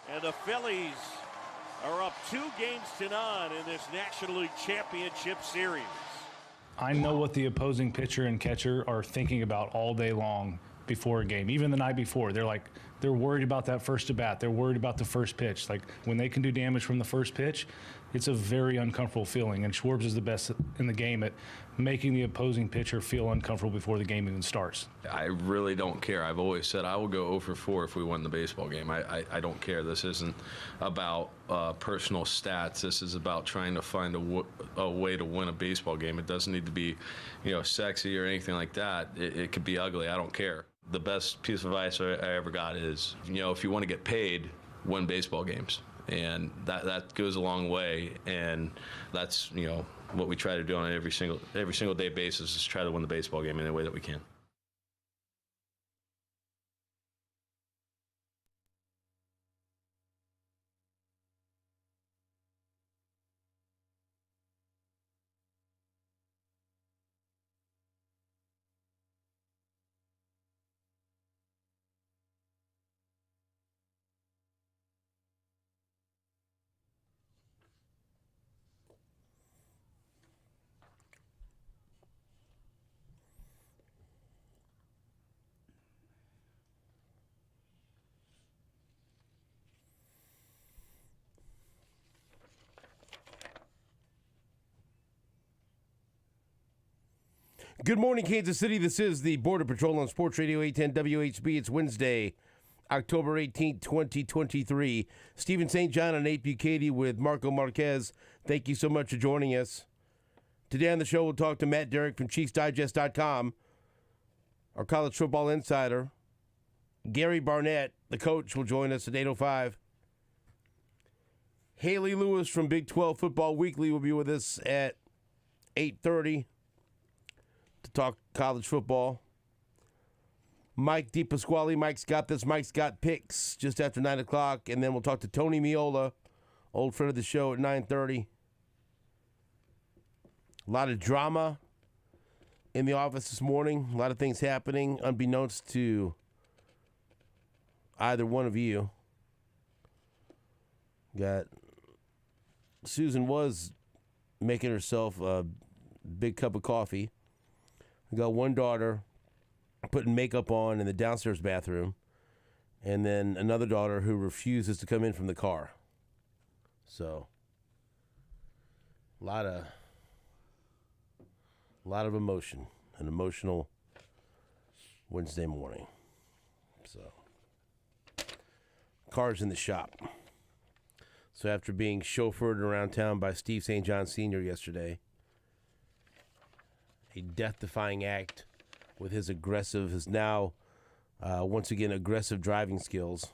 And the Phillies are up 2-0 in this National League Championship Series. I know what the opposing pitcher and catcher are thinking about all day long before a game, even the night before. They're worried about that first at bat. They're worried about the first pitch. Like, when they can do damage from the first pitch, it's a very uncomfortable feeling. And Schwartz is the best in the game at making the opposing pitcher feel uncomfortable before the game even starts. I really don't care. I've always said I will go 0 for 4 if we win the baseball game. I don't care. This isn't about personal stats. This is about trying to find a way to win a baseball game. It doesn't need to be, sexy or anything like that. It could be ugly. I don't care. The best piece of advice I ever got is, if you want to get paid, win baseball games. And that goes a long way, and that's what we try to do on every single day basis is try to win the baseball game in any way that we can. Good morning, Kansas City. This is the Border Patrol on Sports Radio 810 WHB. It's Wednesday, October 18th, 2023. Stephen St. John and Nate Bukaty with Marco Marquez. Thank you so much for joining us. Today on the show, we'll talk to Matt Derrick from ChiefsDigest.com, our college football insider. Gary Barnett, the coach, will join us at 8:05. Haley Lewis from Big 12 Football Weekly will be with us at 8:30 to talk college football. Mike DePasquale, Mike's got this, Mike's got picks just after 9 o'clock. And then we'll talk to Tony Miola, old friend of the show, at 9:30. A lot of drama in the office this morning. A lot of things happening unbeknownst to either one of you. Susan was making herself a big cup of coffee. I got one daughter putting makeup on in the downstairs bathroom, and then another daughter who refuses to come in from the car. So, a lot of emotion, an emotional Wednesday morning. So, car's in the shop. So after being chauffeured around town by Steve St. John Sr. yesterday, a death-defying act with his now, once again, aggressive driving skills.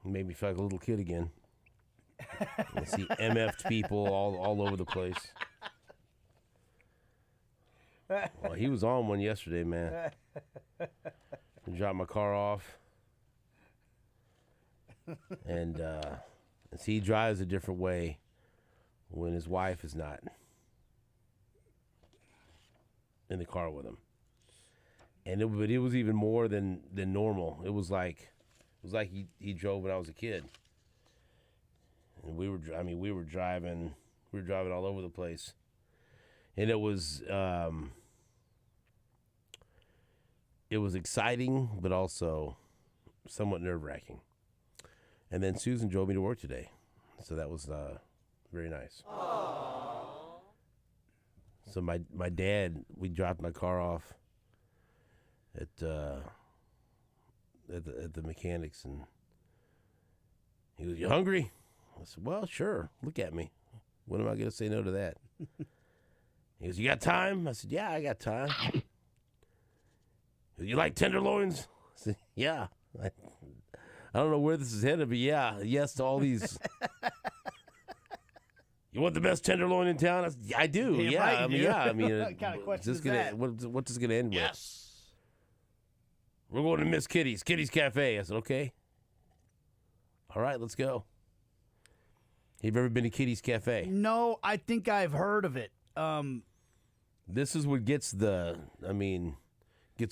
Made me feel like a little kid again. I see MF'd people all over the place. Well, he was on one yesterday, man. I dropped my car off. And he drives a different way when his wife is not in the car with him. And it was even more than normal. It was like he drove when I was a kid. And we were driving all over the place. And it was exciting, but also somewhat nerve-wracking. And then Susan drove me to work today. So that was very nice. Aww. So my dad, we dropped my car off at the mechanics, and he goes, "You hungry?" I said, "Well, sure. Look at me. When am I going to say no to that?" He goes, "You got time?" I said, "Yeah, I got time." He goes, "You like tenderloins?" I said, "Yeah." I don't know where this is headed, but yeah, yes to all these. You want the best tenderloin in town? I said, I do. Yeah, right, I mean, you. yeah. I mean, What kind of question is that? What's this gonna end with? Yes. We're going to Miss Kitty's Cafe. I said, okay. All right, let's go. Have you ever been to Kitty's Cafe? No, I think I've heard of it. This is what gets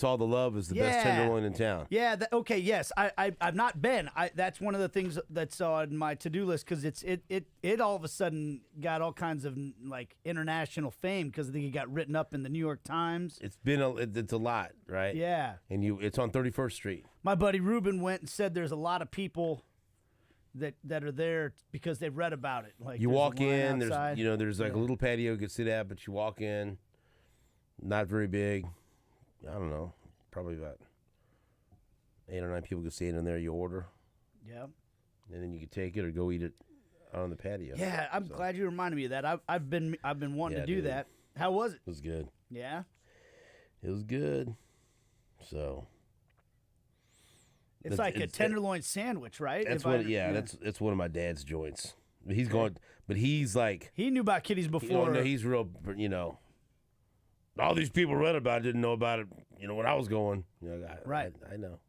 all the love is the best tenderloin in town. Yeah. Okay. Yes. I've not been. That's one of the things that's on my to-do list because it all of a sudden got all kinds of like international fame because I think it got written up in the New York Times. It's a lot, right? Yeah. And it's on 31st Street. My buddy Ruben went and said there's a lot of people that are there because they've read about it. Like you walk in, outside. there's like a little patio you could sit at, but you walk in, not very big. I don't know, probably about 8 or 9 people could stand in there. You order, Yeah. and then you can take it or go eat it on the patio. Yeah, I'm glad you reminded me of that. I've been wanting to do that. How was it? It was good. Yeah. It was good. So It's like a tenderloin sandwich, right? That's it's one of my dad's joints. He's going, but he's like he knew about Kitty's before. He's real. All these people read about it, didn't know about it. When I was going. Right. I know.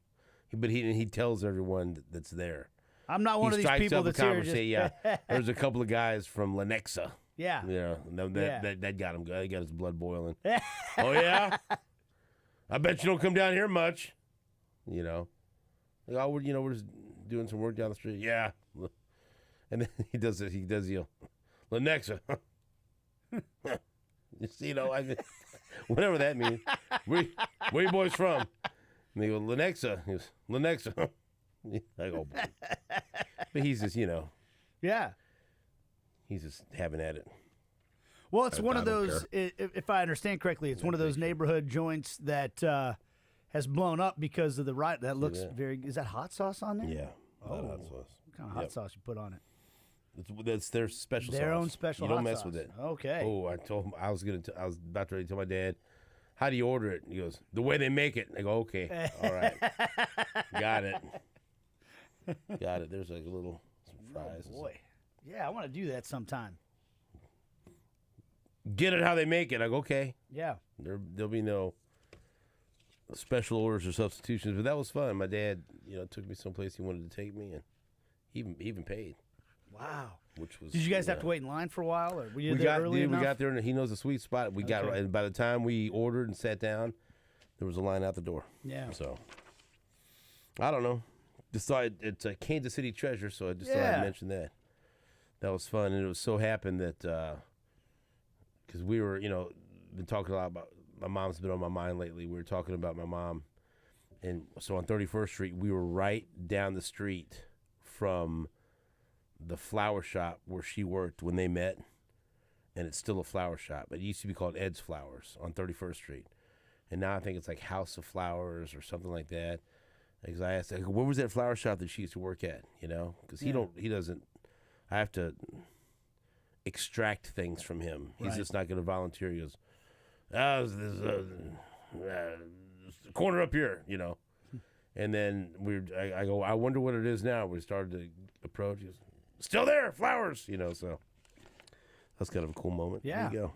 But he tells everyone that's there. I'm not one of these people that's here. Yeah, there's a couple of guys from Lenexa. Yeah. That got him. He got his blood boiling. Oh yeah. I bet you don't come down here much. Like, we're just doing some work down the street. Yeah. And then he does Lenexa. Whatever that means. Where you boys from? And they go, Lenexa. He goes, Lenexa. I go, but he's just, Yeah. he's just having at it. Well, it's one of I don't those. If I understand correctly, it's one of those neighborhood joints that has blown up because of the riot. That looks very. Is that hot sauce on there? Yeah. Hot sauce. What kind of hot sauce you put on it? That's their special sauce. Their own special. You don't hot mess sauce. with it. Okay. Oh, I told him I was about to tell my dad, how do you order it? And he goes, the way they make it. I go, okay, all right, got it. There's like a little some fries. Oh, boy. Yeah, I want to do that sometime. Get it how they make it. I go, okay. Yeah. There'll be no special orders or substitutions, but that was fun. My dad, took me someplace he wanted to take me, and he even paid. Wow. Which was. Did you guys have to wait in line for a while, or were you we there got early dude, enough? we got there, and he knows the sweet spot. We got right, and by the time we ordered and sat down, there was a line out the door. Yeah. So I don't know. Decided it's a Kansas City treasure, so I just thought I'd mention that. That was fun, and it was so happened that because we were, been talking a lot about my mom's been on my mind lately. We were talking about my mom, and so on 31st Street, we were right down the street from the flower shop where she worked when they met, and it's still a flower shop. It used to be called Ed's Flowers on 31st Street, and now I think it's like House of Flowers or something like that. Because I asked, where was that flower shop that she used to work at? Because he doesn't. I have to extract things from him. He's just not going to volunteer. He goes, there's a corner up here, And then I go, I wonder what it is now. We started to approach. He goes, still there, flowers, so that's kind of a cool moment. Yeah. There you go.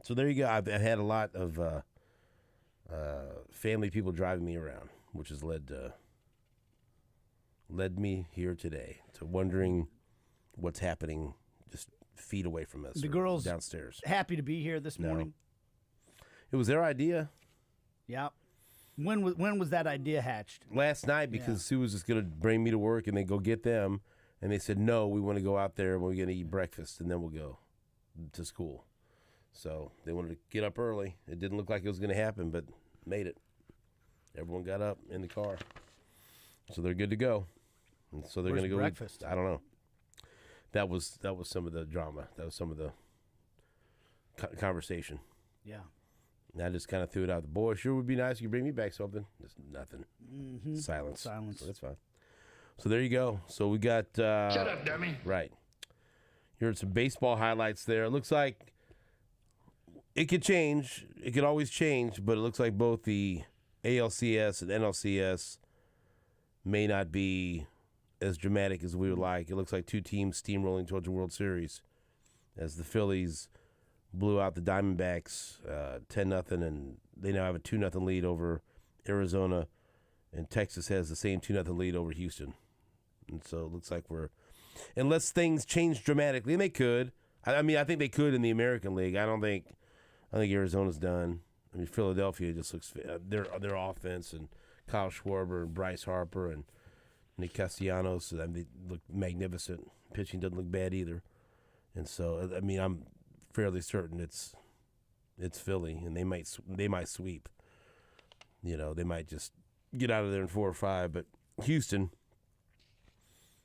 So there you go. I've had a lot of family people driving me around, which has led me here today to wondering what's happening just feet away from us. The girls downstairs. Happy to be here this morning. It was their idea. Yeah. When was that idea hatched? Last night, because Sue was just going to bring me to work and then go get them. And they said, no, we want to go out there and we're going to eat breakfast and then we'll go to school. So they wanted to get up early. It didn't look like it was going to happen, but made it. Everyone got up in the car. So they're good to go. And so they're going to go breakfast? I don't know. That was some of the drama. That was some of the conversation. Yeah. And I just kind of threw it out. The boy, sure would be nice. You bring me back something. Just nothing. Mm-hmm. Silence. Silence. So that's fine. So there you go. So we got. Shut up, dummy. Right. You heard some baseball highlights there. It looks like it could change. It could always change, but it looks like both the ALCS and NLCS may not be as dramatic as we would like. It looks like two teams steamrolling towards the World Series as the Phillies blew out the Diamondbacks 10-0, and they now have a 2-0 lead over Arizona, and Texas has the same 2-0 lead over Houston. And so it looks like unless things change dramatically, and they could. I think they could in the American League. I think Arizona's done. I mean, Philadelphia just looks their offense, and Kyle Schwarber and Bryce Harper and Nick Castellanos. They look magnificent. Pitching doesn't look bad either. And so I'm fairly certain it's Philly, and they might sweep. They might just get out of there in 4 or 5. But Houston,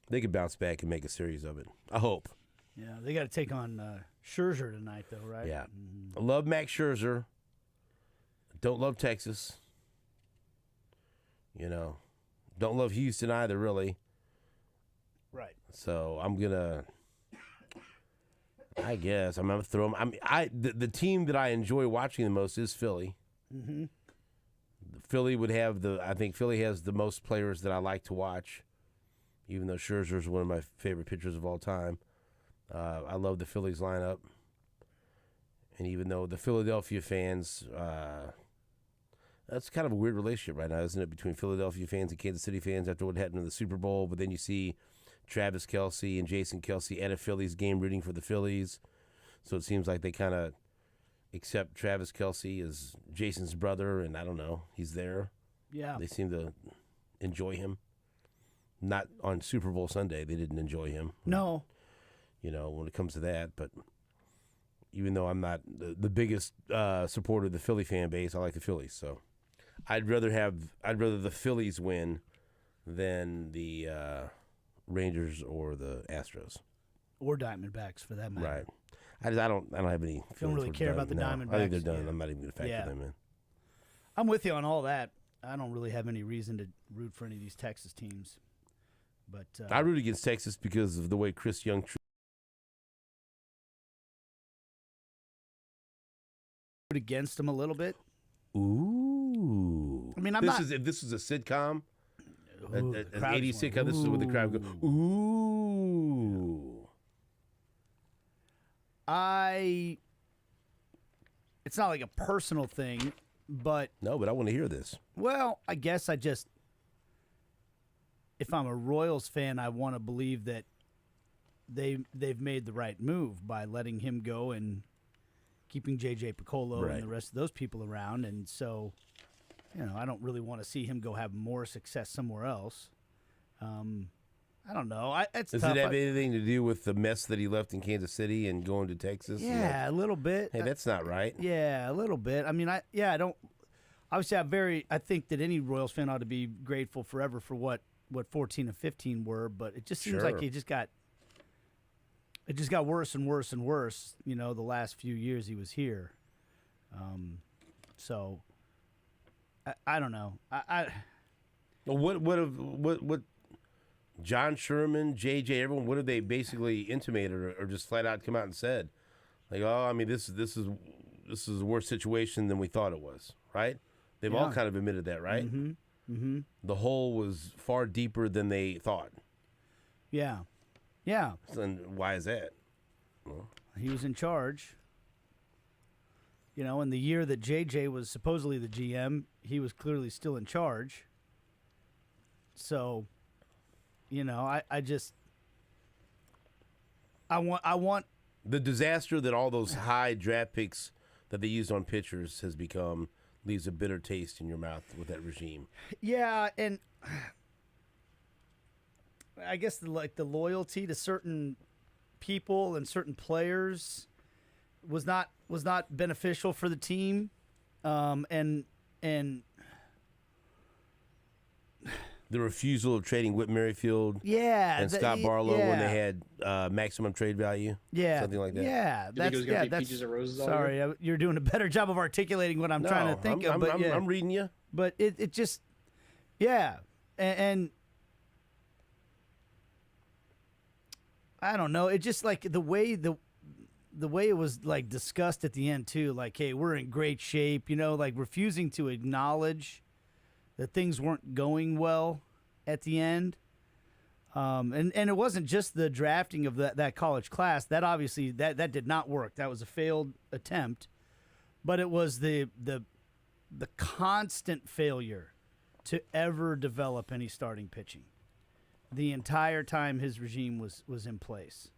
they could bounce back and make a series of it. I hope. Yeah, they got to take on Scherzer tonight, though, right? Yeah. I love Max Scherzer. Don't love Texas. Don't love Houston either, really. Right. So I'm gonna. I guess I'm gonna throw them. The team that I enjoy watching the most is Philly. Mm-hmm. Philly would have I think Philly has the most players that I like to watch. Even though Scherzer is one of my favorite pitchers of all time, I love the Phillies lineup. And even though the Philadelphia fans, that's kind of a weird relationship right now, isn't it, between Philadelphia fans and Kansas City fans after what happened in the Super Bowl? But then you see Travis Kelce and Jason Kelce at a Phillies game rooting for the Phillies. So it seems like they kind of accept Travis Kelce as Jason's brother, and I don't know, he's there. Yeah. They seem to enjoy him. Not on Super Bowl Sunday, they didn't enjoy him. No. When it comes to that, but even though I'm not the biggest supporter of the Philly fan base, I like the Phillies. So I'd rather the Phillies win than the Rangers or the Astros. Or Diamondbacks, for that matter. Right. I don't have any. Don't really towards care about the No, I think Diamondbacks, they're done. yeah. I'm not even going to factor Yeah. them in. I'm with you on all that. I don't really have any reason to root for any of these Texas teams. But I root against Texas because of the way Chris Young. Root against them a little bit. Ooh. I mean, If this is a sitcom, Ooh, an the crowd 80s just went, sitcom, this is what the crowd goes, ooh. It's not like a personal thing, but No, but I want to hear this. well, I guess if I'm a Royals fan, I want to believe that they've made the right move by letting him go and keeping J.J. Piccolo Right. and the rest of those people around. And so, I don't really want to see him go have more success somewhere else. I don't know. It's Does tough. it have anything to do with the mess that he left in Kansas City and going to Texas? Yeah, a little bit. Hey, that's not right. Yeah, a little bit. I mean, I don't. Obviously, I think that any Royals fan ought to be grateful forever for what 14 and 15 were, but it just seems like Sure. it just got worse and worse and worse. The last few years he was here. So I don't know. Well, what John Sherman, JJ, everyone, what have they basically intimated or just flat out come out and said? Like, oh, I mean, this is a worse situation than we thought it was, right? They've all Yeah. kind of admitted that, right? Mm-hmm. Mm-hmm. The hole was far deeper than they thought. Yeah. Yeah. And why is that? He was in charge. In the year that JJ was supposedly the GM, he was clearly still in charge. So, I want The disaster that all those high draft picks that they used on pitchers has become leaves a bitter taste in your mouth with that regime. Yeah, and I guess the loyalty to certain people and certain players was not beneficial for the team, and The refusal of trading Whit Merrifield yeah, and Scott Barlow when they had maximum trade value, something like that. Yeah, think it was gonna be peaches and roses all sorry, you're doing a better job of articulating what I'm trying to think of. But I'm reading you. But it just, yeah, and I don't know. It just like the way it was like discussed at the end too. Like, hey, we're in great shape. Like refusing to acknowledge that things weren't going well at the end. And it wasn't just the drafting of that college class. That obviously that did not work. That was a failed attempt. But it was the constant failure to ever develop any starting pitching. The entire time his regime was in place.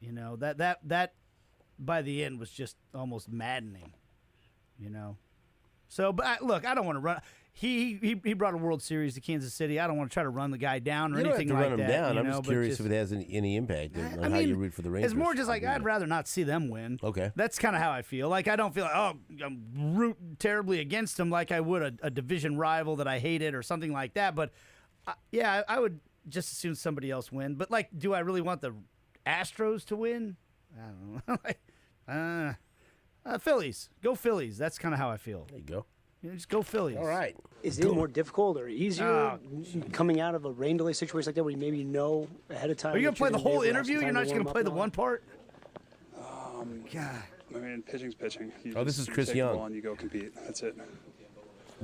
That by the end was just almost maddening. So, but look, I don't want to run. He brought a World Series to Kansas City. I don't want to try to run the guy down or You don't have anything to like run him that. down. I'm but just curious if it has any impact on how you root for the Rangers. It's more just like I'd rather not see them win. Okay. That's kind of how I feel. Like I don't feel like, I'm rooting terribly against them like I would a division rival that I hated or something like that. But I would just as soon somebody else win. But like, do I really want the Astros to win? I don't know. Phillies. Go Phillies. That's kind of how I feel. There you go. Just go Phillies. All right. Is it more difficult or easier coming out of a rain delay situation like that where you maybe know ahead of time? Are you going that to play the you're whole gonna be able to interview? have You're some not time just to going to warm play up the and all one that? part? God. I mean, pitching's pitching. Oh, this is Chris take the Young. ball and you go compete. That's it.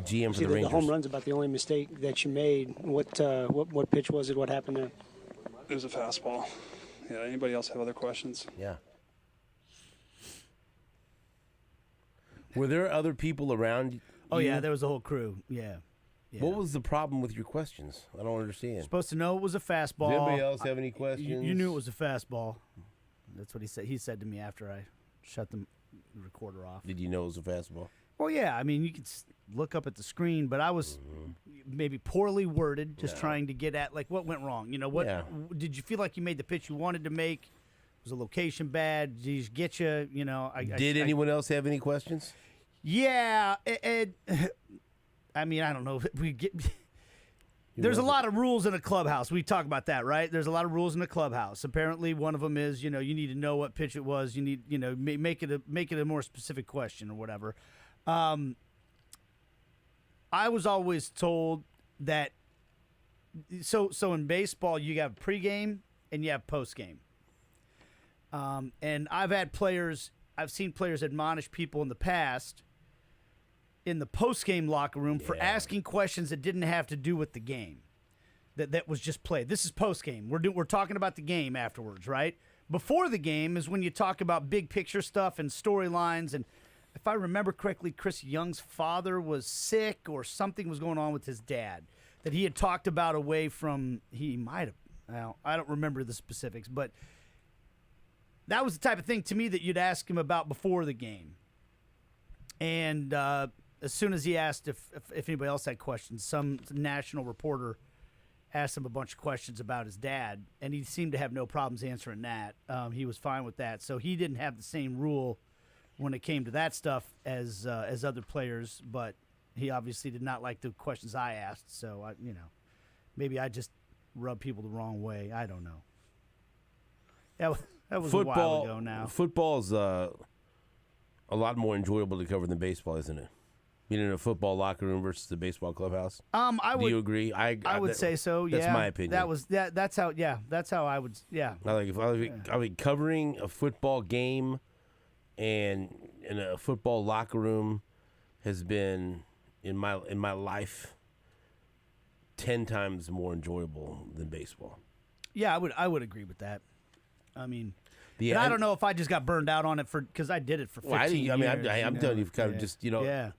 GM for See, the the Rangers. home run's about the only mistake that you made. What pitch was it? What happened there? It was a fastball. Yeah. Anybody else have other questions? Yeah. Were there other people around you? Oh, yeah, there was a whole crew. Yeah. What was the problem with your questions? I don't understand. Supposed to know it was a fastball. Does anybody else have any questions? You knew it was a fastball. That's what he said. He said to me after I shut the recorder off. Did you know it was a fastball? Well, yeah. I mean, you could look up at the screen, but I was maybe poorly worded, just trying to get at, like, what went wrong? What did you feel like you made the pitch you wanted to make? Was the location bad? Did he get you? Did anyone else have any questions? Yeah. I mean, I don't know. There's a lot of rules in a clubhouse. We talk about that, right? There's a lot of rules in a clubhouse. Apparently, one of them is, you need to know what pitch it was. You need, make it a more specific question or whatever. I was always told that. So in baseball, you have pregame and you have postgame. And I've seen players admonish people in the past in the post-game locker room for asking questions that didn't have to do with the game, that was just played. This is post-game. We're talking about the game afterwards, right? Before the game is when you talk about big picture stuff and storylines. And if I remember correctly, Chris Young's father was sick or something was going on with his dad that he had talked about away from. He might have. Well, I don't remember the specifics, but that was the type of thing to me that you'd ask him about before the game. And as soon as he asked if anybody else had questions, some national reporter asked him a bunch of questions about his dad, and he seemed to have no problems answering that. He was fine with that. So he didn't have the same rule when it came to that stuff as other players, but he obviously did not like the questions I asked. So, maybe I just rubbed people the wrong way. I don't know. That was a while ago now. Football is a lot more enjoyable to cover than baseball, isn't it? Being in a football locker room versus the baseball clubhouse. Do you agree? I would say so. Yeah, that's my opinion. That's how. Yeah, that's how I would. Yeah. I mean, covering a football game and in a football locker room has been in my life 10 times more enjoyable than baseball. Yeah, I would agree with that. I mean, I don't know if I just got burned out on it because I did it for 15 years. I'm telling you, kind of just Yeah.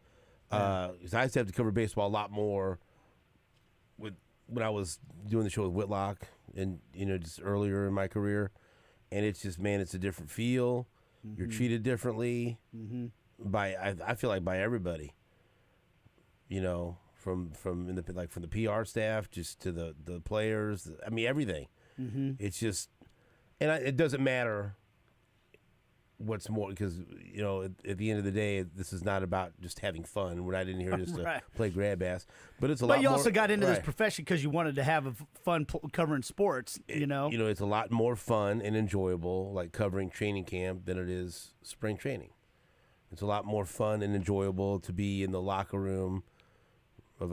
'cause I used to have to cover baseball a lot more when I was doing the show with Whitlock and just earlier in my career, and it's just, man, it's a different feel. Mm-hmm. You're treated differently I feel like by everybody. From the PR staff just to the players. I mean, everything. Mm-hmm. It's just, and it doesn't matter what's more, because at the end of the day, this is not about just having fun. We're not in here just to play grab ass, but it's a lot. But you more, also got into this profession because you wanted to have fun covering sports. It's a lot more fun and enjoyable, like covering training camp, than it is spring training. It's a lot more fun and enjoyable to be in the locker room of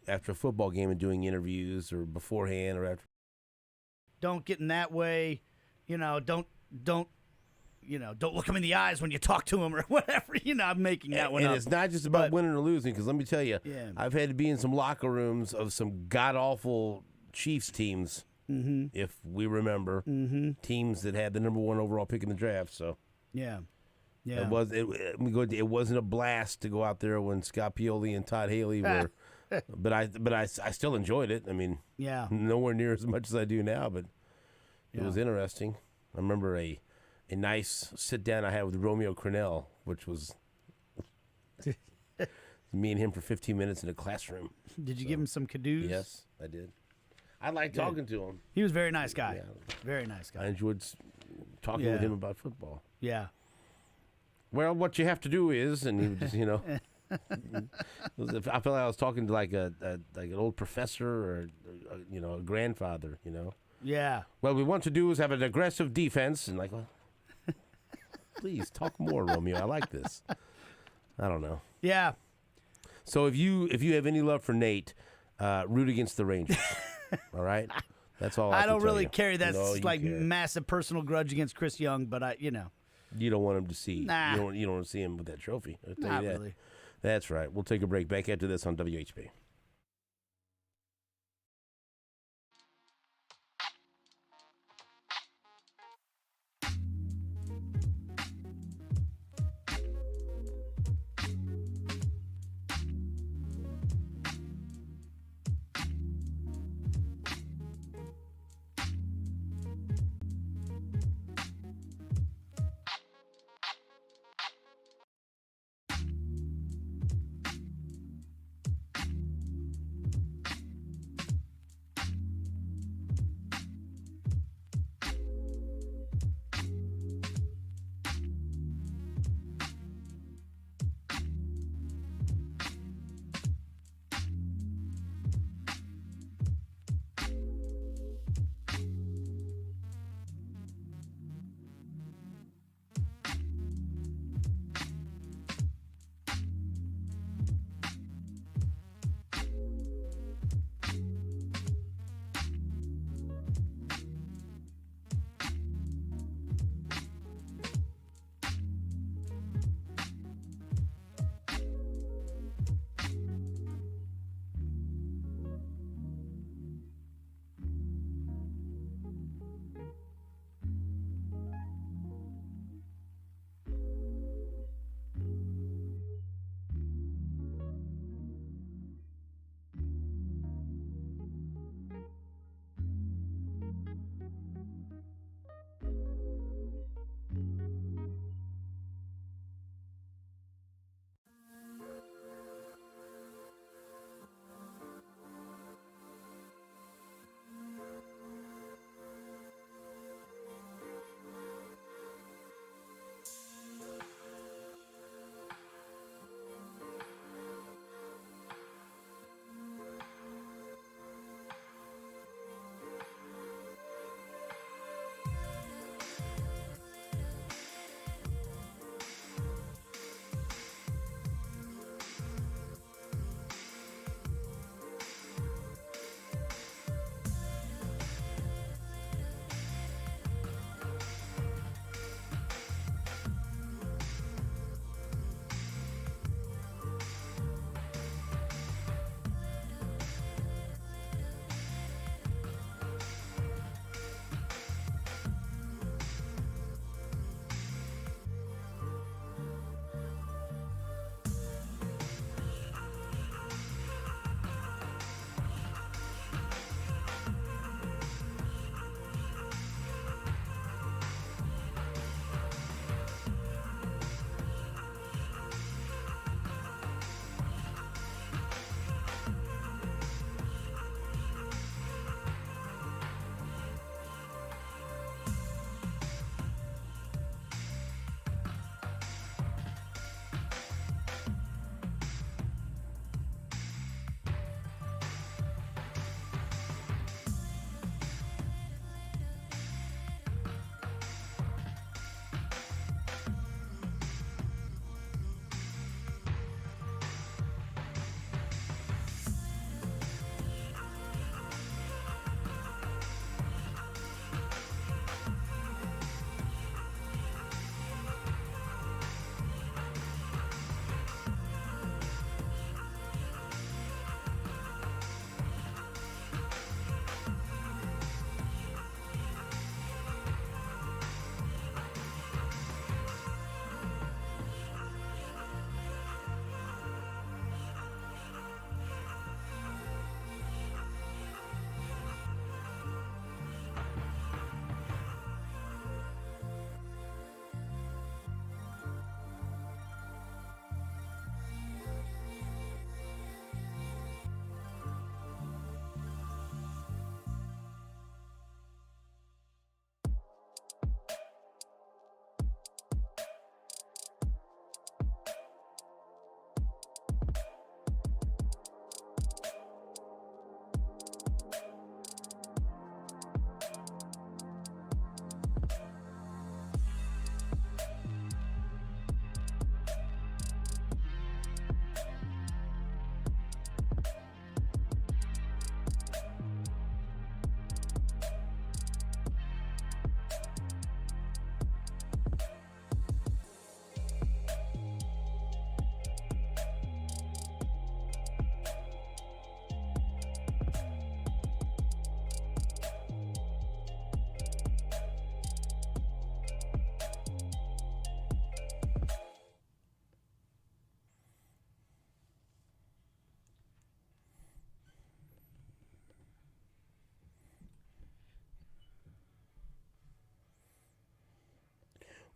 after a football game and doing interviews, or beforehand or after. Don't get in that way. Don't look them in the eyes when you talk to them or whatever. I'm making that one up. And it's not just about winning or losing, because let me tell you, I've had to be in some locker rooms of some god-awful Chiefs teams, if we remember, teams that had the number 1 overall pick in the draft. So yeah. It wasn't a blast to go out there when Scott Pioli and Todd Haley were, but I still enjoyed it. I mean, nowhere near as much as I do now, but it was interesting. I remember a nice sit down I had with Romeo Crennel, which was me and him for 15 minutes in a classroom. Did you give him some kadoos? Yes, I did. I liked talking to him. He was a very nice guy. Yeah. Very nice guy. I enjoyed talking with him about football. Yeah. Well, what you have to do is, and he would just, I felt like I was talking to like an old professor or a grandfather, Yeah. Well, we want to do is have an aggressive defense, and well, please talk more, Romeo. I like this. I don't know. Yeah. So if you have any love for Nate, root against the Rangers. All right. That's all. I don't really carry that massive personal grudge against Chris Young, but you don't want him to see. Nah. You don't want to see him with that trophy. I'll tell Not you that. really. That's right. We'll take a break. Back after this on WHB.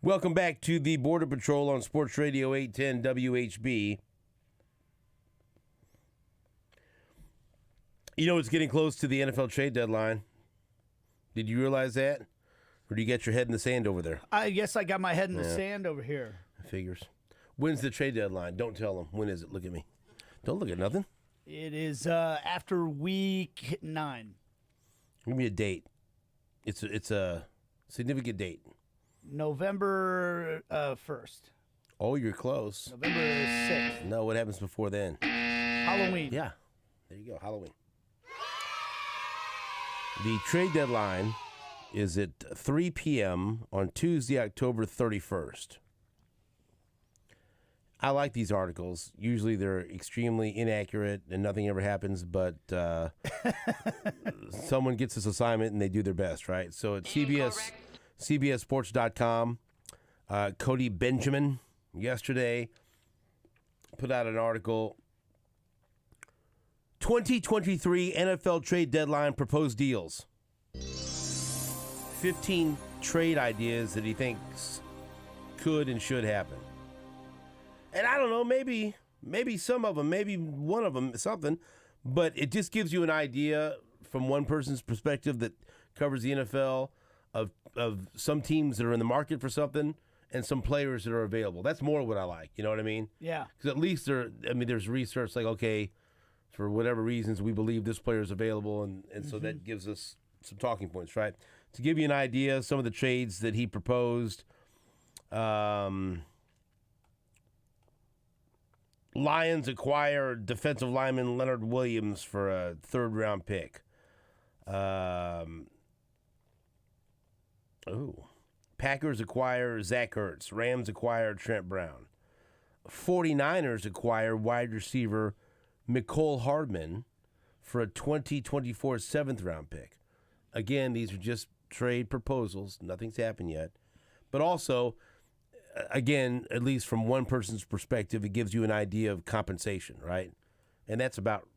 Welcome back to the Border Patrol on Sports Radio 810 WHB. You know, it's getting close to the NFL trade deadline. Did you realize that? Or do you get your head in the sand over there? I guess I got my head in the sand over here. Figures. When's the trade deadline? Don't tell them. When is it? Look at me. Don't look at nothing. It is after week 9. Give me a date. It's a significant date. November 1st. Oh, you're close. November 6th. No, what happens before then? Halloween. Yeah. There you go. Halloween. The trade deadline is at 3 p.m. on Tuesday, October 31st. I like these articles. Usually they're extremely inaccurate and nothing ever happens, but someone gets this assignment and they do their best, right? So at CBSSports.com, Cody Benjamin yesterday put out an article, 2023 NFL trade deadline proposed deals. 15 trade ideas that he thinks could and should happen. And I don't know, maybe some of them, maybe one of them, something, but it just gives you an idea from one person's perspective that covers the NFL of some teams that are in the market for something and some players that are available. That's more what I like, you know what I mean? Yeah. Because at least there's research like, okay, for whatever reasons we believe this player is available, and so that gives us some talking points, right? To give you an idea, some of the trades that he proposed, Lions acquire defensive lineman Leonard Williams for a third-round pick. Packers acquire Zach Ertz. Rams acquire Trent Brown. 49ers acquire wide receiver Mecole Hardman for a 2024 seventh-round pick. Again, these are just trade proposals. Nothing's happened yet. But also, again, at least from one person's perspective, it gives you an idea of compensation, right? And that's about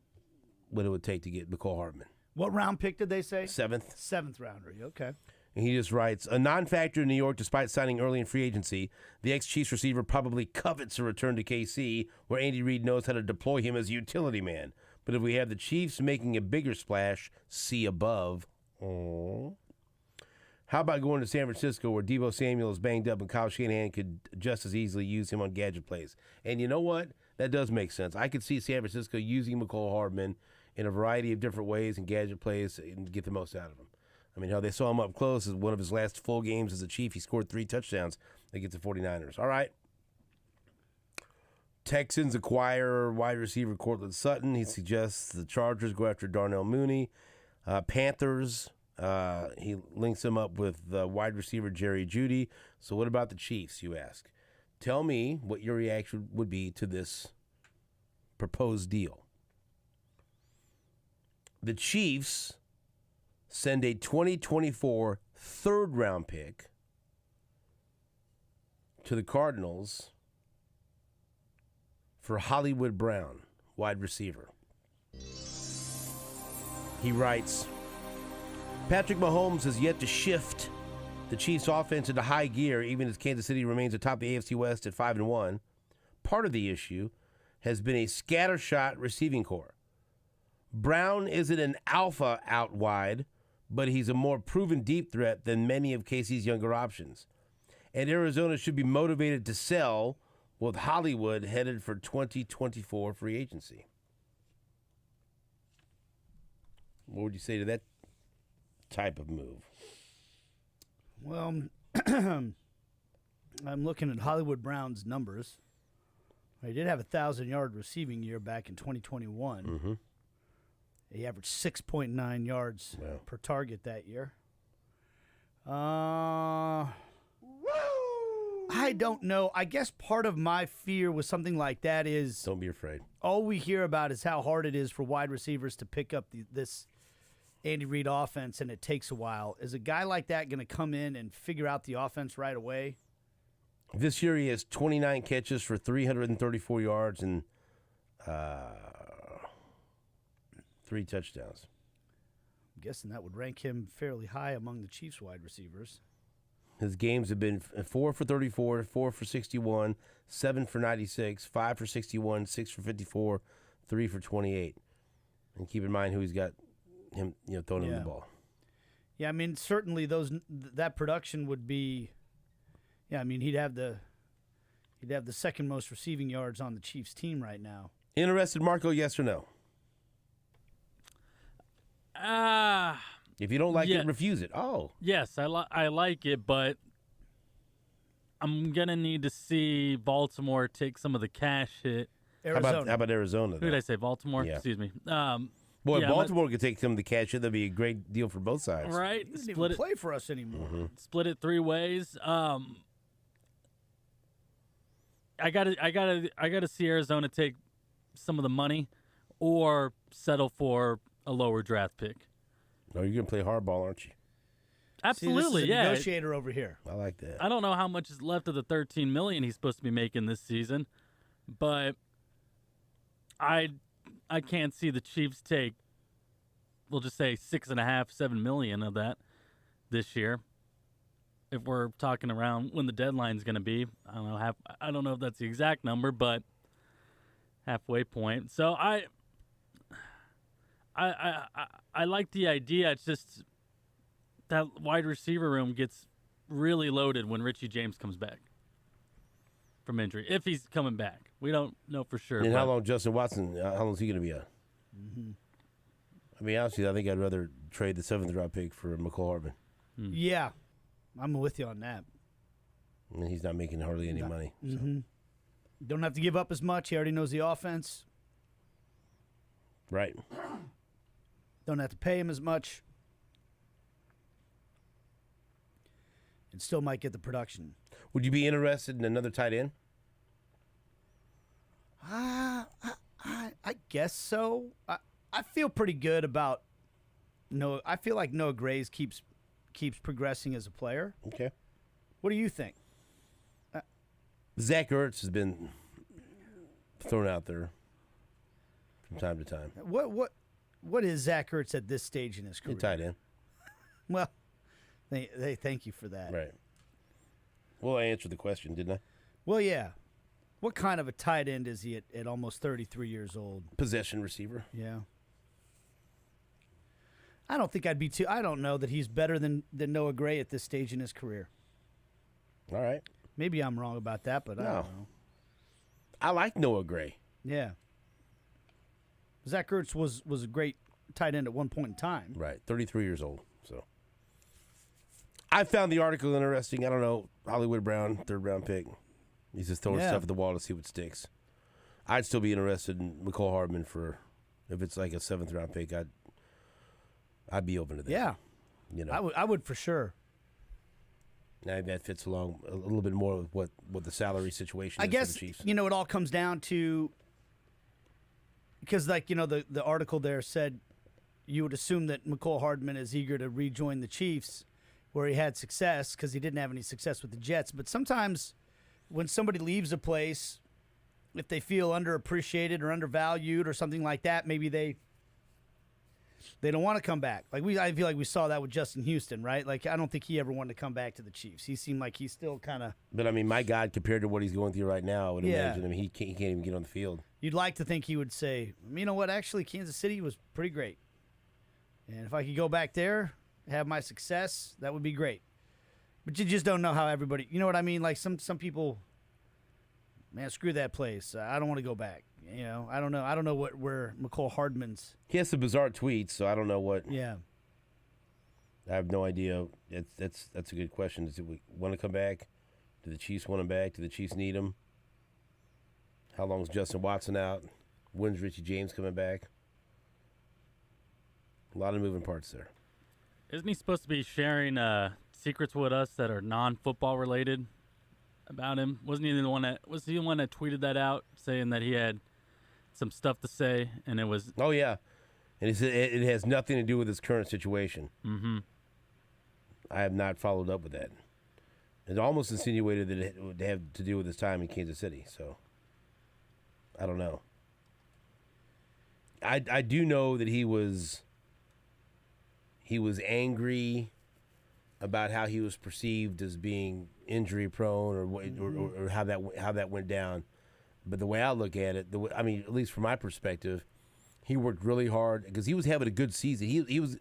what it would take to get Mecole Hardman. What round pick did they say? 7th. 7th rounder. Okay. And he just writes, a non-factor in New York despite signing early in free agency. The ex-Chiefs receiver probably covets a return to KC, where Andy Reid knows how to deploy him as a utility man. But if we have the Chiefs making a bigger splash, see above. Oh. How about going to San Francisco, where Deebo Samuel is banged up and Kyle Shanahan could just as easily use him on gadget plays? And you know what? That does make sense. I could see San Francisco using Mecole Hardman in a variety of different ways and gadget plays and get the most out of him. I mean, how they saw him up close is one of his last full games as a Chief. He scored 3 touchdowns against the 49ers. All right. Texans acquire wide receiver Cortland Sutton. He suggests the Chargers go after Darnell Mooney. Panthers, he links him up with wide receiver Jerry Jeudy. So what about the Chiefs, you ask? Tell me what your reaction would be to this proposed deal. The Chiefs send a 2024 third-round pick to the Cardinals for Hollywood Brown, wide receiver. He writes, Patrick Mahomes has yet to shift the Chiefs' offense into high gear, even as Kansas City remains atop the AFC West at 5-1. Part of the issue has been a scattershot receiving core. Brown isn't an alpha out wide, but he's a more proven deep threat than many of KC's younger options. And Arizona should be motivated to sell, with Hollywood headed for 2024 free agency. What would you say to that type of move? Well, I'm looking at Hollywood Brown's numbers. He did have a 1,000-yard receiving year back in 2021. Mm-hmm. He averaged 6.9 yards per target that year. I don't know. I guess part of my fear with something like that is don't be afraid. All we hear about is how hard it is for wide receivers to pick up this Andy Reid offense, and it takes a while. Is a guy like that going to come in and figure out the offense right away? This year he has 29 catches for 334 yards and 3 touchdowns. I'm guessing that would rank him fairly high among the Chiefs wide receivers. His games have been 4 for 34, 4 for 61, 7 for 96, 5 for 61, 6 for 54, 3 for 28. And keep in mind who he's got him, throwing him the ball. Yeah, I mean, certainly that production would be. Yeah, I mean, he'd have the second most receiving yards on the Chiefs team right now. Interested, Marco? Yes or no? If you don't like it, refuse it. Oh. Yes, I like it, but I'm going to need to see Baltimore take some of the cash hit. Arizona. How about Arizona? Who did I say? Baltimore? Yeah. Excuse me. Baltimore could take some of the cash hit. That'd be a great deal for both sides. Right? He doesn't even play for us anymore. Mm-hmm. Split it 3 ways. I gotta see Arizona take some of the money or settle for a lower draft pick. No, you're gonna play hardball, aren't you? Absolutely, See, this is a yeah. negotiator over here. I like that. I don't know how much is left of the $13 million he's supposed to be making this season, but I can't see the Chiefs take, we'll just say $6.5, $7 million of that this year. If we're talking around when the deadline's going to be, I don't know if that's the exact number, but halfway point. So I like the idea. It's just that wide receiver room gets really loaded when Richie James comes back from injury. If he's coming back, we don't know for sure. And how long Justin Watson? How long is he going to be out? Mm-hmm. I mean, honestly, I think I'd rather trade the 7th round pick for McCall Hardman. Yeah, I'm with you on that. And he's not making hardly any money. So. Mm-hmm. Don't have to give up as much. He already knows the offense. Right. Don't have to pay him as much. And still might get the production. Would you be interested in another tight end? I guess so. I feel pretty good about Noah. I feel like Noah Graves keeps progressing as a player. Okay. What do you think? Zach Ertz has been thrown out there from time to time. What is Zach Ertz at this stage in his career? Tight end. Well, they thank you for that. Right. Well, I answered the question, didn't I? Well, yeah. What kind of a tight end is he at almost 33 years old? Possession receiver. Yeah. I don't think I'd be too. I don't know that he's better than Noah Gray at this stage in his career. All right. Maybe I'm wrong about that, but I don't know. I like Noah Gray. Yeah. Zach Ertz was a great tight end at one point in time. Right. 33 years old. So I found the article interesting. I don't know. Hollywood Brown, 3rd round pick. He's just throwing stuff at the wall to see what sticks. I'd still be interested in McCall Hardman for if it's like a 7th round pick. I'd be open to that. Yeah. I would for sure. Now that fits along a little bit more with what the salary situation is I guess for the Chiefs. it all comes down to because the article there said you would assume that McCall Hardman is eager to rejoin the Chiefs where he had success because he didn't have any success with the Jets. But sometimes when somebody leaves a place, if they feel underappreciated or undervalued or something like that, maybe they don't want to come back. I feel like we saw that with Justin Houston, right? Like I don't think he ever wanted to come back to the Chiefs. He seemed like he's still kind of. But I mean, my God, compared to what he's going through right now, I would imagine. I mean, he can't even get on the field. You'd like to think he would say, you know what? Actually, Kansas City was pretty great, and if I could go back there, have my success, that would be great. But you just don't know how everybody. You know what I mean? Like some people. Man, screw that place. I don't want to go back. I don't know. I don't know where McCall Hardman's. He has some bizarre tweets, so I don't know what. Yeah. I have no idea. That's a good question. Does he want to come back? Do the Chiefs want him back? Do the Chiefs need him? How long is Justin Watson out? When's Richie James coming back? A lot of moving parts there. Isn't he supposed to be sharing secrets with us that are non-football related about him? Was he the one that tweeted that out, saying that he had some stuff to say, and it was. Oh yeah, and he said it has nothing to do with his current situation. Mm-hmm. I have not followed up with that. It almost insinuated that it would have to do with his time in Kansas City. So I don't know. I do know that he was angry about how he was perceived as being injury prone or how that went down. But the way I look at it, at least from my perspective, he worked really hard because he was having a good season. He was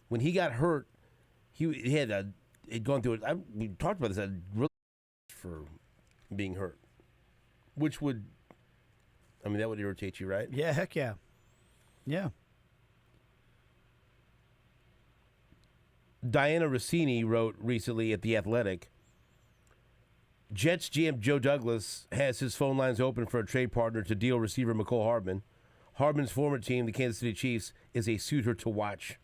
when he got hurt, he had gone through it. We talked about this. Really for being hurt, which would, that would irritate you, right? Yeah, heck yeah, yeah. Diana Rossini wrote recently at The Athletic, Jets GM Joe Douglas has his phone lines open for a trade partner to deal receiver McCole Hardman. Hardman's former team, the Kansas City Chiefs, is a suitor to watch.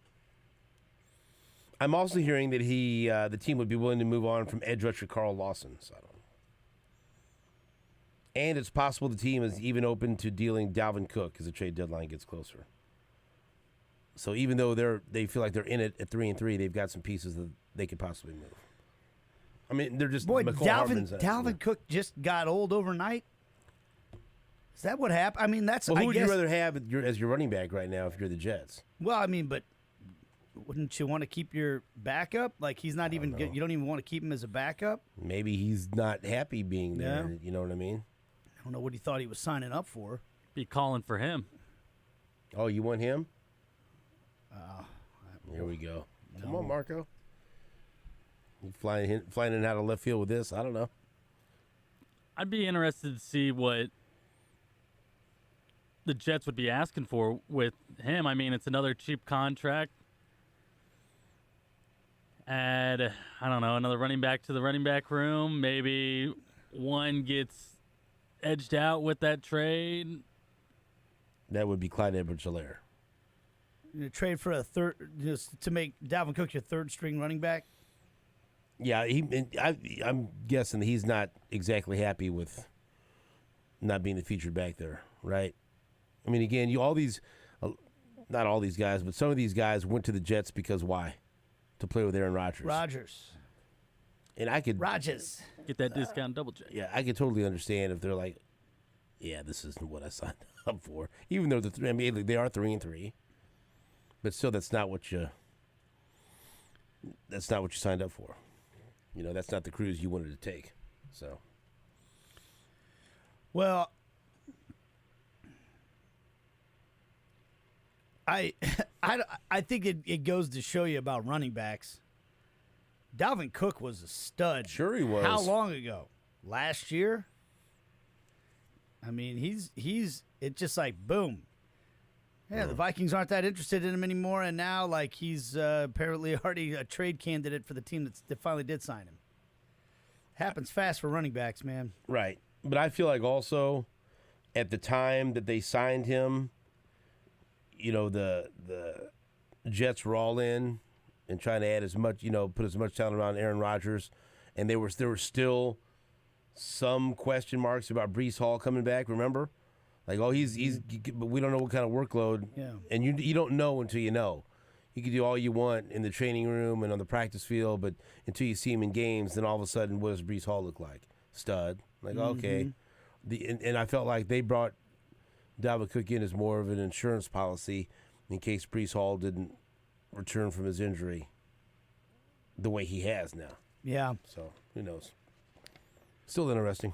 I'm also hearing that the team would be willing to move on from edge rusher Carl Lawson. So I don't know. And it's possible the team is even open to dealing Dalvin Cook as the trade deadline gets closer. So even though they feel like they're in it at 3-3, they've got some pieces that they could possibly move. They're just Dalvin Cook just got old overnight. Is that what happened? Who would you rather have as your running back right now if you're the Jets? Well, but wouldn't you want to keep your backup? Like he's not even good. You don't even want to keep him as a backup. Maybe he's not happy being there. Yeah. You know what I mean? I don't know what he thought he was signing up for. Be calling for him. Oh, you want him? Here we go. No. Come on, Marco. You flying in and out of left field with this? I don't know. I'd be interested to see what the Jets would be asking for with him. It's another cheap contract. Add, another running back to the running back room. Maybe one gets edged out with that trade. That would be Clyde Edwards-Helaire. Trade for a third, just to make Dalvin Cook your third string running back. Yeah, I'm guessing that he's not exactly happy with not being the featured back there, right? Again, not all these guys, but some of these guys went to the Jets because why? To play with Aaron Rodgers. And I could get that discount double check. Yeah, I could totally understand if they're like, yeah, this isn't what I signed up for. Even though they are 3-3. But still, that's not what you signed up for. That's not the cruise you wanted to take. So, well, I think it goes to show you about running backs. Dalvin Cook was a stud. Sure, he was. How long ago? Last year. He's it's just like boom. Yeah, the Vikings aren't that interested in him anymore, and now he's apparently already a trade candidate for the team that finally did sign him. Happens fast for running backs, man. Right, but I feel like also at the time that they signed him, the Jets were all in and trying to add as much, put as much talent around Aaron Rodgers, and there were still some question marks about Breece Hall coming back. Remember? But we don't know what kind of workload. Yeah. And you don't know until you know. You can do all you want in the training room and on the practice field, but until you see him in games, then all of a sudden, what does Breece Hall look like? Stud. Okay. And I felt like they brought Dalvin Cook in as more of an insurance policy in case Breece Hall didn't return from his injury the way he has now. Yeah. So, who knows? Still interesting.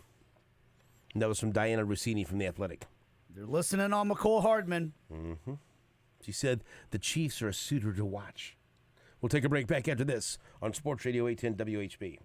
And that was from Diana Rossini from The Athletic. They're listening on McCole Hardman. Mm-hmm. She said the Chiefs are a suitor to watch. We'll take a break back after this on Sports Radio 810 WHB.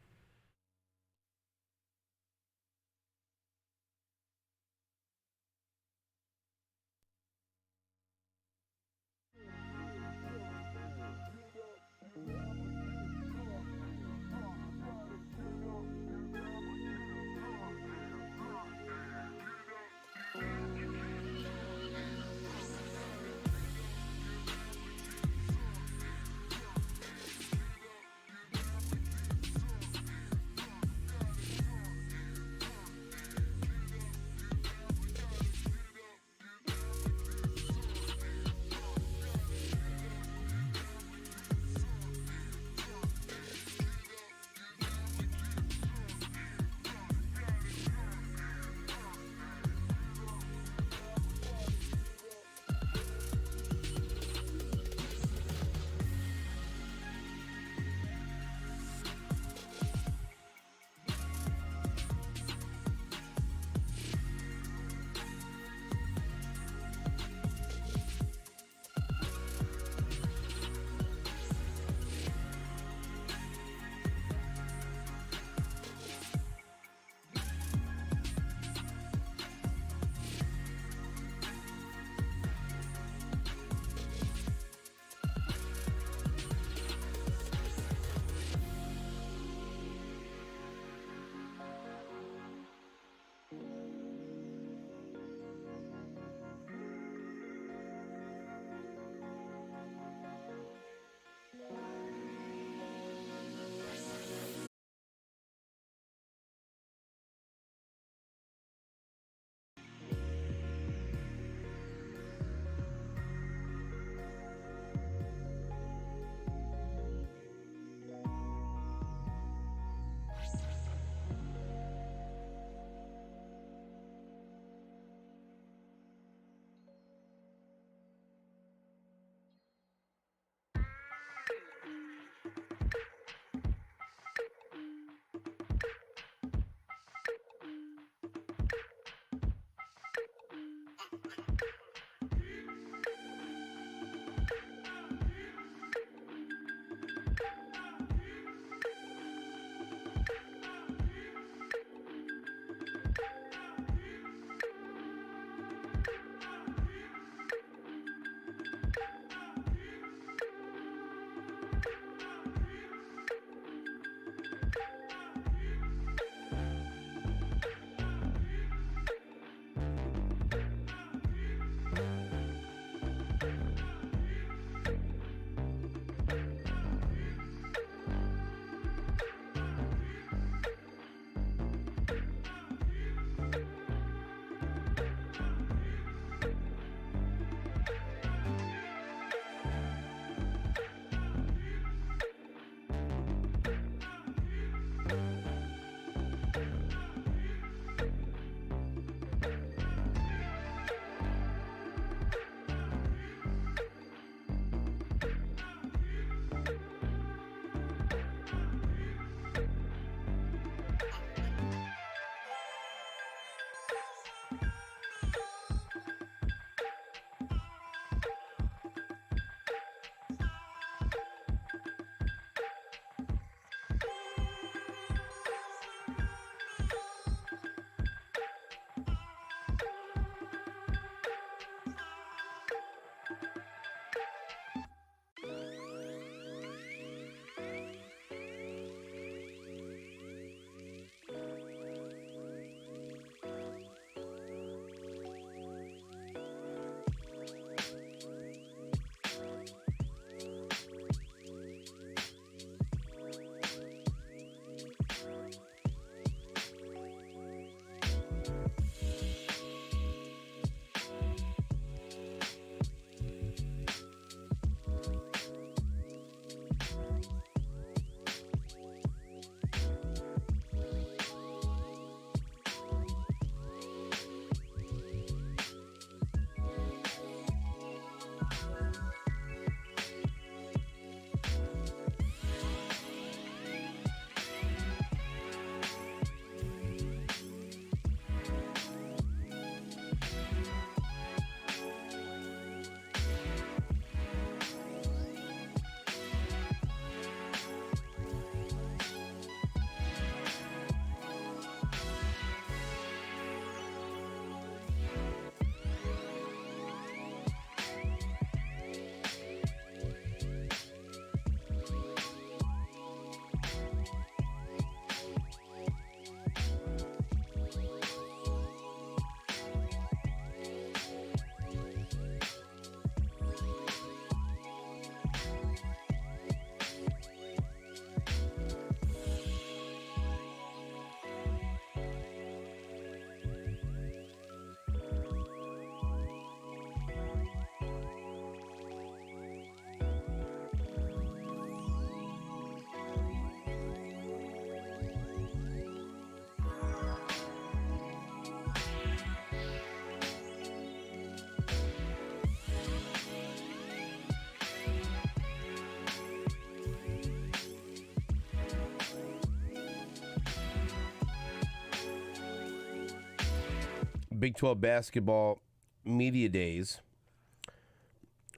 Big 12 basketball media days,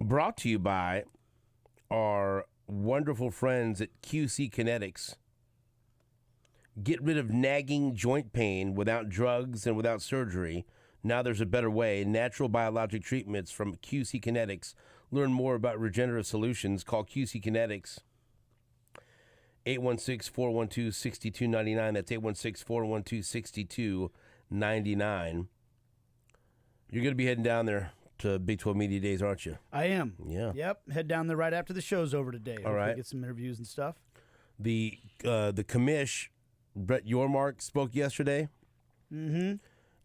brought to you by our wonderful friends at QC Kinetics. Get rid of nagging joint pain without drugs and without surgery. Now there's a better way. Natural biologic treatments from QC Kinetics. Learn more about regenerative solutions. Call QC Kinetics. 816-412-6299. That's 816-412-6299. You're going to be heading down there to Big 12 Media Days, aren't you? I am. Yeah. Yep. Head down there right after the show's over today. All right. Get some interviews and stuff. The commish, Brett Yormark, spoke yesterday. Mm-hmm.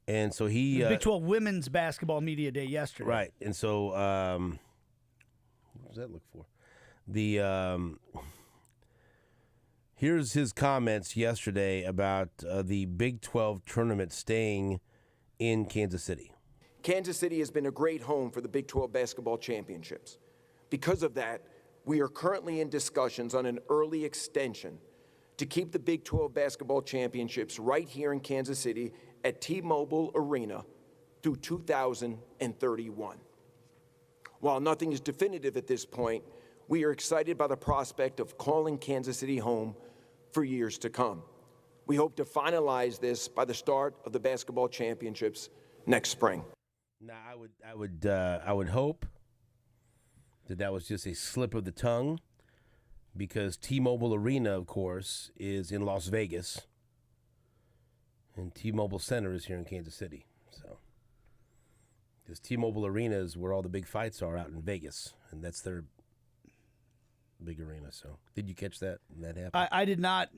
And so he... Big 12 Women's Basketball Media Day yesterday. Right. And so... what does that look for? Here's his comments yesterday about the Big 12 tournament staying in Kansas City. Kansas City has been a great home for the Big 12 basketball championships. Because of that, we are currently in discussions on an early extension to keep the Big 12 basketball championships right here in Kansas City at T-Mobile Arena through 2031. While nothing is definitive at this point, we are excited by the prospect of calling Kansas City home for years to come. We hope to finalize this by the start of the basketball championships next spring. Now, I would hope that was just a slip of the tongue, because T-Mobile Arena, of course, is in Las Vegas, and T-Mobile Center is here in Kansas City. So, because T-Mobile Arena is where all the big fights are out in Vegas, and that's their big arena. So, did you catch that when that happened? I did not.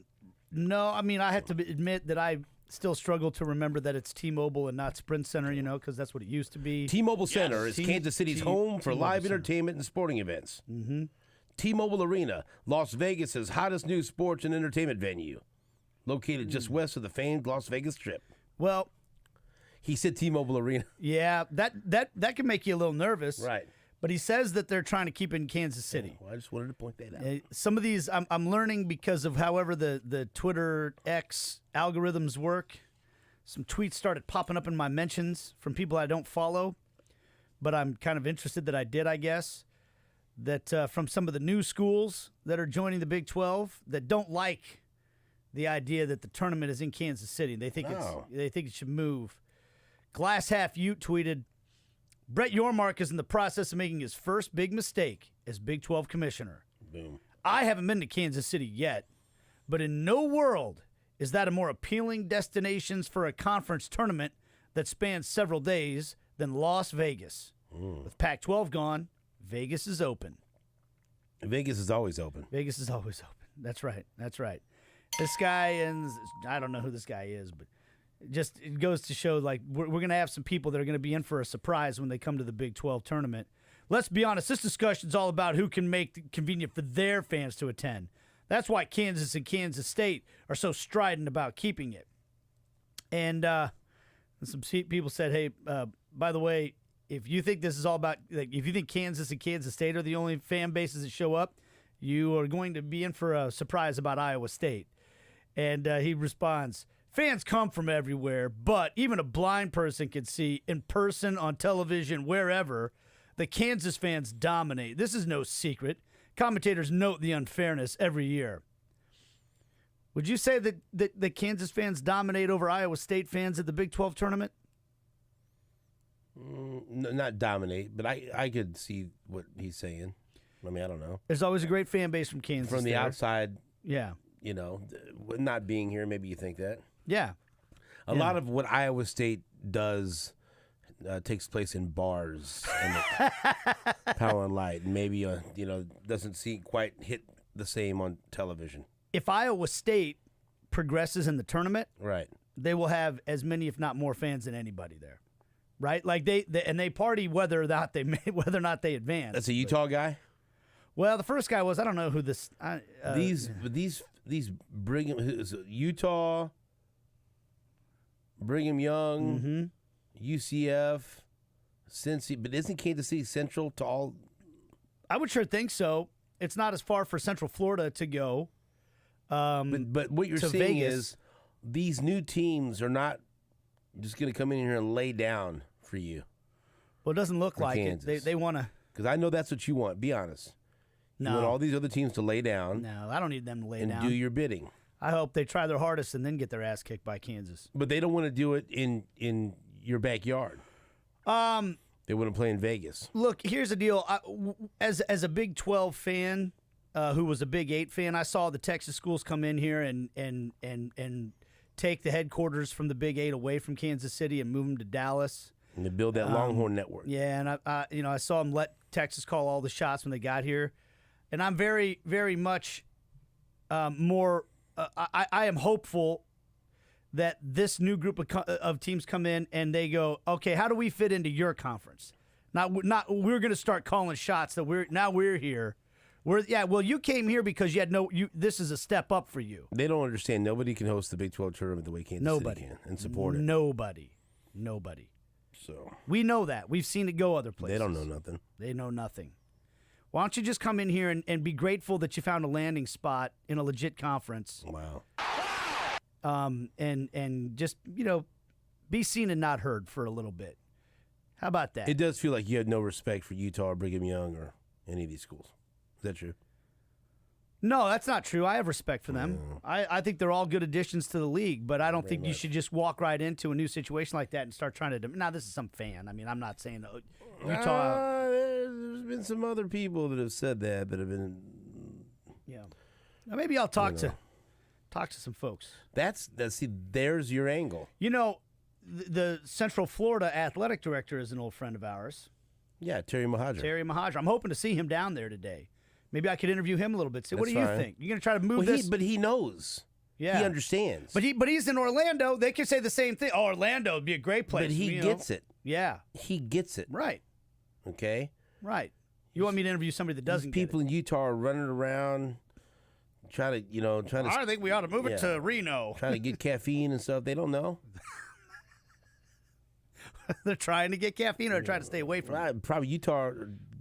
No, I mean, I have to admit that I still struggle to remember that it's T-Mobile and not Sprint Center, because that's what it used to be. T-Mobile Center is Kansas City's home for live entertainment and sporting events. Mm-hmm. T-Mobile Arena, Las Vegas's hottest new sports and entertainment venue, located just west of the famed Las Vegas Strip. Well, he said T-Mobile Arena. Yeah, that can make you a little nervous. Right. But he says that they're trying to keep it in Kansas City. Well, I just wanted to point that out. Some of these, I'm learning because of however the Twitter X algorithms work. Some tweets started popping up in my mentions from people I don't follow, but I'm kind of interested that I did, I guess. That from some of the new schools that are joining the Big 12 that don't like the idea that the tournament is in Kansas City. They think it should move. Glass Half Ute tweeted, Brett Yormark is in the process of making his first big mistake as Big 12 commissioner. Boom. I haven't been to Kansas City yet, but in no world is that a more appealing destinations for a conference tournament that spans several days than Las Vegas. With Pac-12 gone, Vegas is open. Vegas is always open. Vegas is always open. That's right. That's right. This guy, and I don't know who this guy is, but it goes to show, like, we're going to have some people that are going to be in for a surprise when they come to the Big 12 tournament. Let's be honest, this discussion's all about who can make it convenient for their fans to attend. That's why Kansas and Kansas State are so strident about keeping it. And some people said, hey, by the way, if you think this is all about, like, if you think Kansas and Kansas State are the only fan bases that show up, you are going to be in for a surprise about Iowa State. And he responds, fans come from everywhere, but even a blind person can see in person, on television, wherever, the Kansas fans dominate. This is no secret. Commentators note the unfairness every year. Would you say that the Kansas fans dominate over Iowa State fans at the Big 12 tournament? Not dominate, but I could see what he's saying. I mean, I don't know. There's always a great fan base from Kansas. From the outside, yeah. Not being here, maybe you think that. Yeah. A lot of what Iowa State does takes place in bars and Power and Light. Maybe, doesn't quite hit the same on television. If Iowa State progresses in the tournament, right, they will have as many, if not more, fans than anybody there. Right? Like they party whether or not they advance. That's a Utah guy? Well, the first guy was, I don't know who this. These Brigham, Utah, Brigham Young, UCF, Cincy, but isn't Kansas City central to all? I would sure think so. It's not as far for Central Florida to go. But what you're seeing is these new teams are not just going to come in here and lay down for you. Well, it doesn't look For like Kansas. it. They want to. Because I know that's what you want. Be honest. You want No, all these other teams to lay down no, I don't need them to lay and down. do your bidding. I hope they try their hardest and then get their ass kicked by Kansas. But they don't want to do it in your backyard. They want to play in Vegas. Look, here's the deal. As a Big 12 fan, who was a Big 8 fan, I saw the Texas schools come in here and take the headquarters from the Big 8 away from Kansas City and move them to Dallas. And to build that Longhorn network. Yeah, and I saw them let Texas call all the shots when they got here, and I'm very, very much more. I am hopeful that this new group of teams come in and they go, okay, how do we fit into your conference? Not we're going to start calling shots that we're here. Well, you came here because you had this is a step up for you. They don't understand. Nobody can host the Big 12 tournament the way Kansas City can and support it. Nobody. So We know that. We've seen it go other places. they don't know nothing. They know nothing. Why don't you just come in here and be grateful that you found a landing spot in a legit conference? Wow. And just, be seen and not heard for a little bit. How about that? It does feel like you had no respect for Utah or Brigham Young or any of these schools. Is that true? No, that's not true. I have respect for them. I think they're all good additions to the league, but I don't think you should just walk right into a new situation like that and start trying to. Now, this is some fan. I mean, I'm not saying Utah. There's been some other people that have said that have been. Yeah. Now, maybe I'll talk to some folks. See, there's your angle. The Central Florida athletic director is an old friend of ours. Yeah, Terry Mahadra. I'm hoping to see him down there today. Maybe I could interview him a little bit. Say, what do That's you fine. think? You're going to try to move this? But he knows. Yeah. He understands. But he's in Orlando. They could say the same thing. Oh, Orlando would be a great place. But he gets it. Yeah. He gets it. Right. Okay? Right. You want me to interview somebody that doesn't These people get in Utah are running around trying to I think we ought to move it to Reno. trying to get caffeine and stuff. They don't know. They're trying to get caffeine or trying to stay away from it. Probably Utah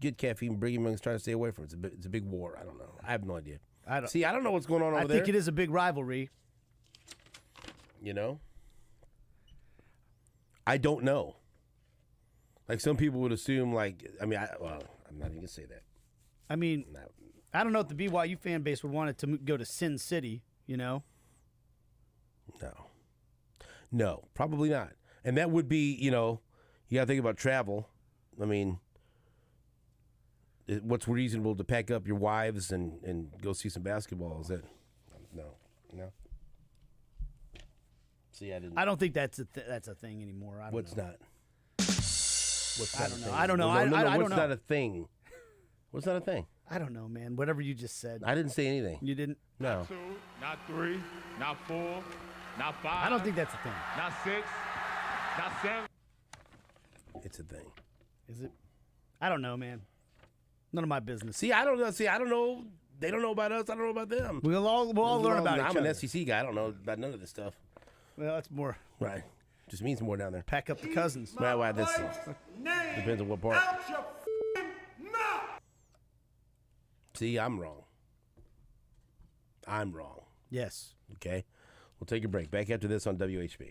get caffeine. Brigham Young's trying to stay away from it. It's a big war. I don't know. I have no idea. I don't know what's going on over there. I think it is a big rivalry. I don't know. Like some people would assume, I'm not even gonna say that. I mean, I don't know if the BYU fan base would want it to go to Sin City. No, probably not. And that would be, you got to think about travel. I mean, what's reasonable to pack up your wives and go see some basketball? Is that no? See, I don't think that's a thing anymore. I don't what's know. not? What's not a thing? I don't know. No, I don't what's know. not a thing? What's not a thing? I don't know, man. Whatever you just said. I didn't say anything. You didn't? No. Not 2, not 3, not 4, not 5. I don't think that's a thing. Not 6, not 7. It's a thing. Is it? I don't know, man. None of my business. See, I don't know. I don't know. They don't know about us. I don't know about them. We'll all learn about each other. I'm an SEC guy. I don't know about none of this stuff. Well, that's more. Right. Just means more down there. Pack up the cousins. Well, this depends on what part. See, I'm wrong. Yes. Okay. We'll take a break. Back after this on WHB.